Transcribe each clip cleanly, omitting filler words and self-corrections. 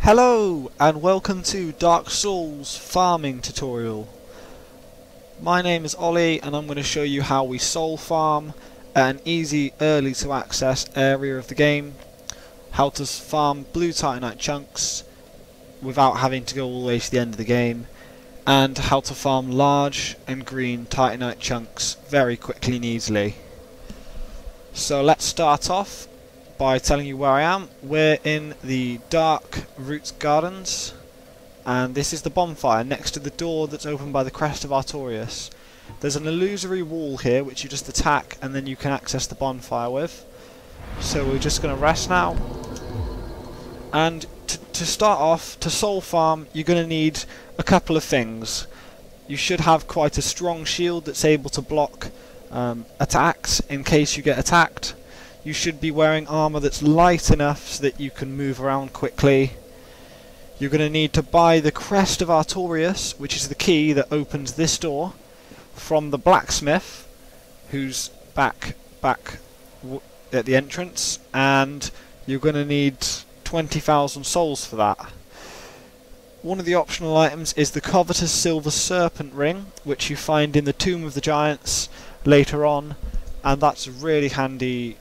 Hello and welcome to Dark Souls farming tutorial. My name is Ollie and I'm going to show you how we soul farm at an easy, early to access area of the game, how to farm blue Titanite chunks without having to go all the way to the end of the game, and how to farm large and green Titanite chunks very quickly and easily. So let's start off by telling you where I am. We're in the Dark Roots Gardens, and this is the bonfire next to the door that's opened by the Crest of Artorias. There's an illusory wall here which you just attack and then you can access the bonfire with. So we're just going to rest now. And to start off, to soul farm, you're going to need a couple of things. You should have quite a strong shield that's able to block attacks in case you get attacked. You should be wearing armour that's light enough so that you can move around quickly. You're going to need to buy the Crest of Artorias, which is the key that opens this door, from the blacksmith, who's back at the entrance, and you're going to need 20,000 souls for that. One of the optional items is the Covetous silver Serpent ring, which you find in the Tomb of the Giants later on, and that's a really handy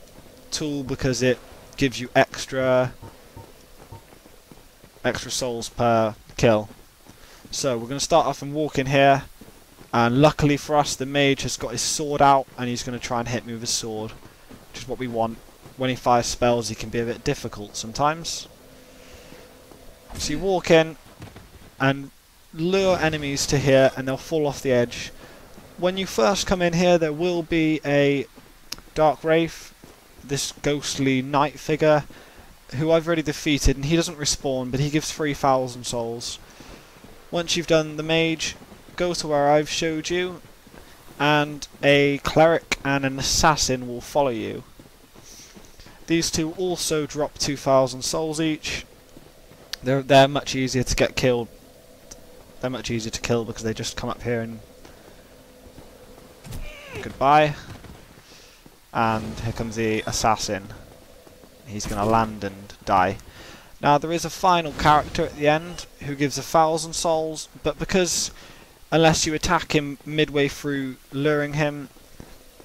tool because it gives you extra souls per kill. So we're going to start off and walk in here, and luckily for us the mage has got his sword out and he's going to try and hit me with his sword, which is what we want. When he fires spells he can be a bit difficult sometimes. So you walk in and lure enemies to here and they'll fall off the edge. When you first come in here there will be a Dark Wraith, this ghostly knight figure, who I've already defeated, and he doesn't respawn, but he gives 3,000 souls. Once you've done the mage, go to where I've showed you, and a cleric and an assassin will follow you. These two also drop 2,000 souls each. They're much easier to get killed. They're much easier to kill because they just come up here and goodbye. And here comes the assassin. He's going to land and die. Now there is a final character at the end who gives 1,000 souls, but because unless you attack him midway through luring him,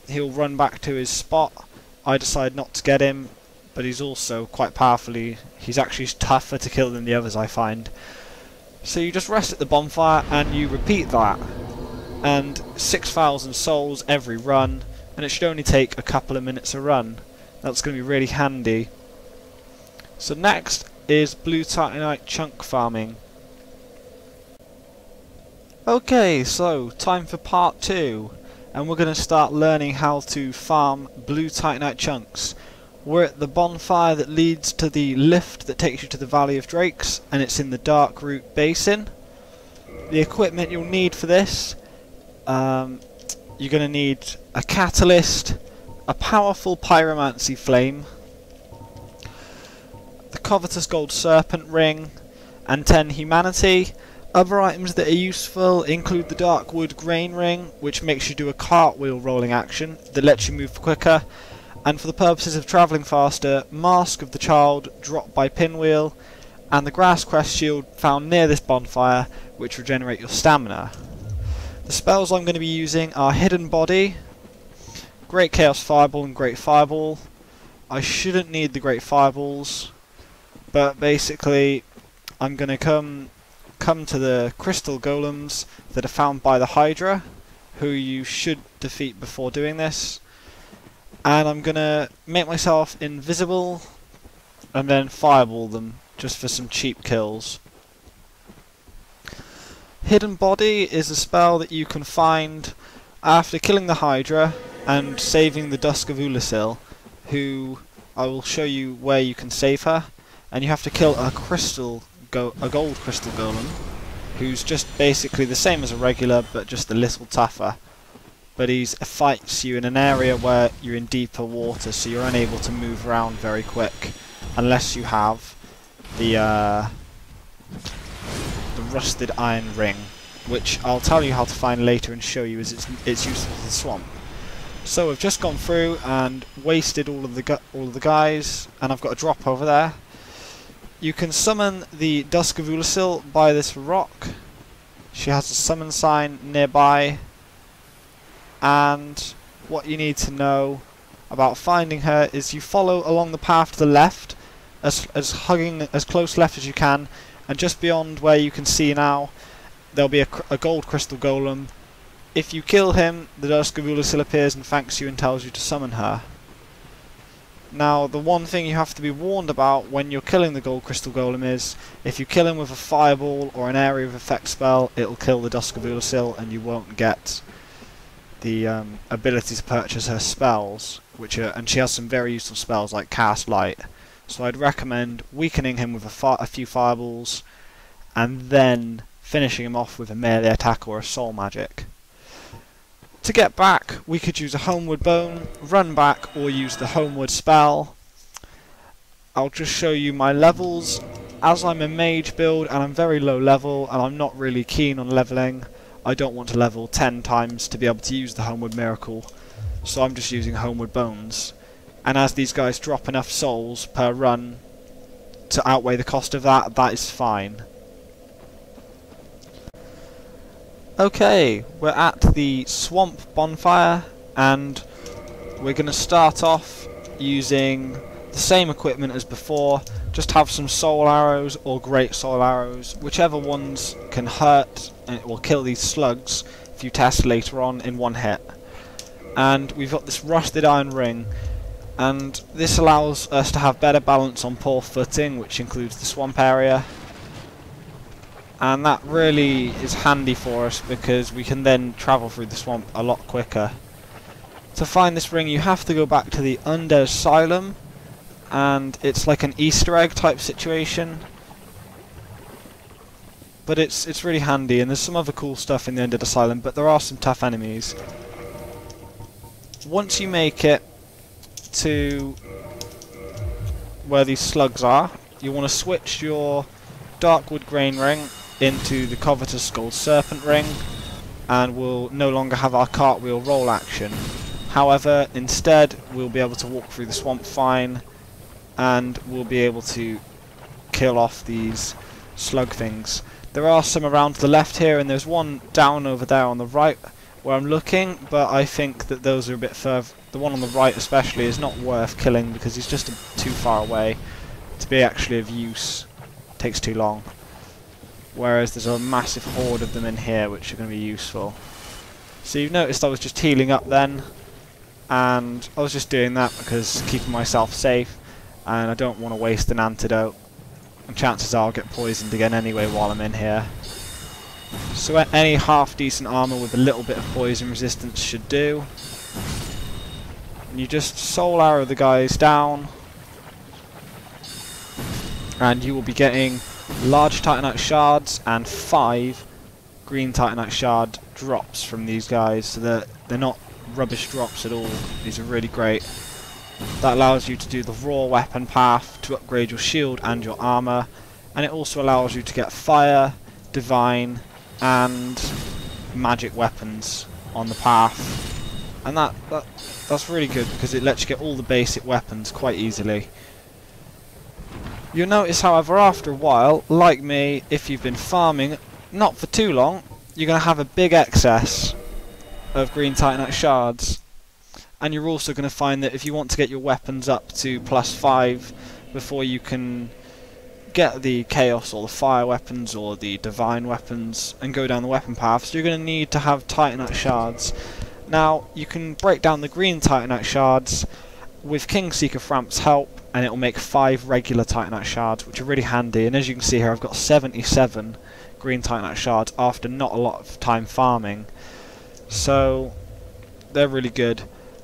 he'll run back to his spot. I decided not to get him, but he's also quite powerfully, he's actually tougher to kill than the others I find. So you just rest at the bonfire and you repeat that, and 6,000 souls every run. And it should only take a couple of minutes a run. That's going to be really handy. So next is blue Titanite chunk farming. Okay, so time for part 2, and we're going to start learning how to farm blue Titanite chunks. We're at the bonfire that leads to the lift that takes you to the Valley of Drakes, and it's in the Dark Root Basin. The equipment you'll need for this, you're going to need a catalyst, a powerful pyromancy flame, the Covetous gold serpent ring, and 10 humanity. Other items that are useful include the dark wood grain ring, which makes you do a cartwheel rolling action that lets you move quicker, and for the purposes of travelling faster, Mask of the Child dropped by pinwheel, and the grass crest shield found near this bonfire, which regenerate your stamina. The spells I'm going to be using are Hidden Body, Great Chaos Fireball and Great Fireball. I shouldn't need the Great Fireballs, but basically I'm going to come to the crystal golems that are found by the Hydra, who you should defeat before doing this, and I'm going to make myself invisible and then fireball them just for some cheap kills. Hidden Body is a spell that you can find after killing the Hydra and saving the Dusk of Ulasil, who I will show you where you can save her, and you have to kill a gold crystal golem, who's just basically the same as a regular but just a little tougher. But he fights you in an area where you're in deeper water, so you're unable to move around very quick unless you have the rusted iron ring, which I'll tell you how to find later and show you as it's useful for the swamp. So we've just gone through and wasted all of the guys, and I've got a drop over there. You can summon the Dusk of Ulasil by this rock. She has a summon sign nearby, and what you need to know about finding her is you follow along the path to the left, as close left as you can, and just beyond where you can see now, there'll be a gold crystal golem. If you kill him, the Dusk of Ulasil appears and thanks you and tells you to summon her. Now, the one thing you have to be warned about when you're killing the gold crystal golem is, if you kill him with a fireball or an area of effect spell, it'll kill the Dusk of Ulasil and you won't get the ability to purchase her spells, and she has some very useful spells like Cast Light. So I'd recommend weakening him with a few fireballs, and then finishing him off with a melee attack or a soul magic. To get back, we could use a Homeward Bone, run back, or use the Homeward spell. I'll just show you my levels. As I'm a mage build and I'm very low level and I'm not really keen on leveling, I don't want to level 10 times to be able to use the Homeward Miracle, so I'm just using Homeward Bones. And as these guys drop enough souls per run to outweigh the cost of that, that is fine. Okay, we're at the Swamp Bonfire, and we're going to start off using the same equipment as before. Just have some soul arrows or great soul arrows, whichever ones can hurt, and it will kill these slugs if you test later on in one hit. And we've got this rusted iron ring, and this allows us to have better balance on poor footing, which includes the swamp area. And that really is handy for us because we can then travel through the swamp a lot quicker. To find this ring you have to go back to the Undead Asylum, and it's like an Easter egg type situation. But it's really handy, and there's some other cool stuff in the Undead Asylum, but there are some tough enemies. Once you make it to where these slugs are, you want to switch your Darkwood Grain Ring into the Covetous Gold Serpent Ring, and we'll no longer have our cartwheel roll action. However, instead we'll be able to walk through the swamp fine, and we'll be able to kill off these slug things. There are some around to the left here, and there's one down over there on the right where I'm looking, but I think that those are a bit further. The one on the right especially is not worth killing because he's just too far away to be actually of use. It takes too long. Whereas there's a massive horde of them in here which are going to be useful. So you've noticed I was just healing up then, and I was just doing that because keeping myself safe, and I don't want to waste an antidote, and chances are I'll get poisoned again anyway while I'm in here. So any half decent armour with a little bit of poison resistance should do. And you just soul arrow the guys down, and you will be getting large Titanite shards and 5 green Titanite shard drops from these guys, so that they're not rubbish drops at all. These are really great. That allows you to do the raw weapon path to upgrade your shield and your armour, and it also allows you to get fire, divine and magic weapons on the path, and that's really good because it lets you get all the basic weapons quite easily. You'll notice, however, after a while, like me, if you've been farming not for too long, you're going to have a big excess of green Titanite shards. And you're also going to find that if you want to get your weapons up to +5 before you can get the chaos or the fire weapons or the divine weapons and go down the weapon paths, you're going to need to have Titanite shards. Now, you can break down the green Titanite shards with Kingseeker Framp's help, and it will make 5 regular Titanite shards, which are really handy. And as you can see here, I've got 77 green Titanite shards after not a lot of time farming, so they're really good.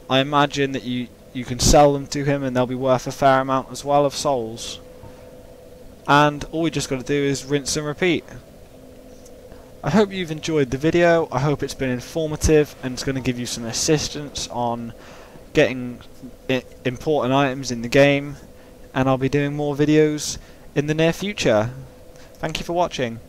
I imagine that you can sell them to him and they'll be worth a fair amount as well of souls. And all we just got to do is rinse and repeat. I hope you've enjoyed the video. I hope it's been informative and it's going to give you some assistance on getting important items in the game, and I'll be doing more videos in the near future. Thank you for watching.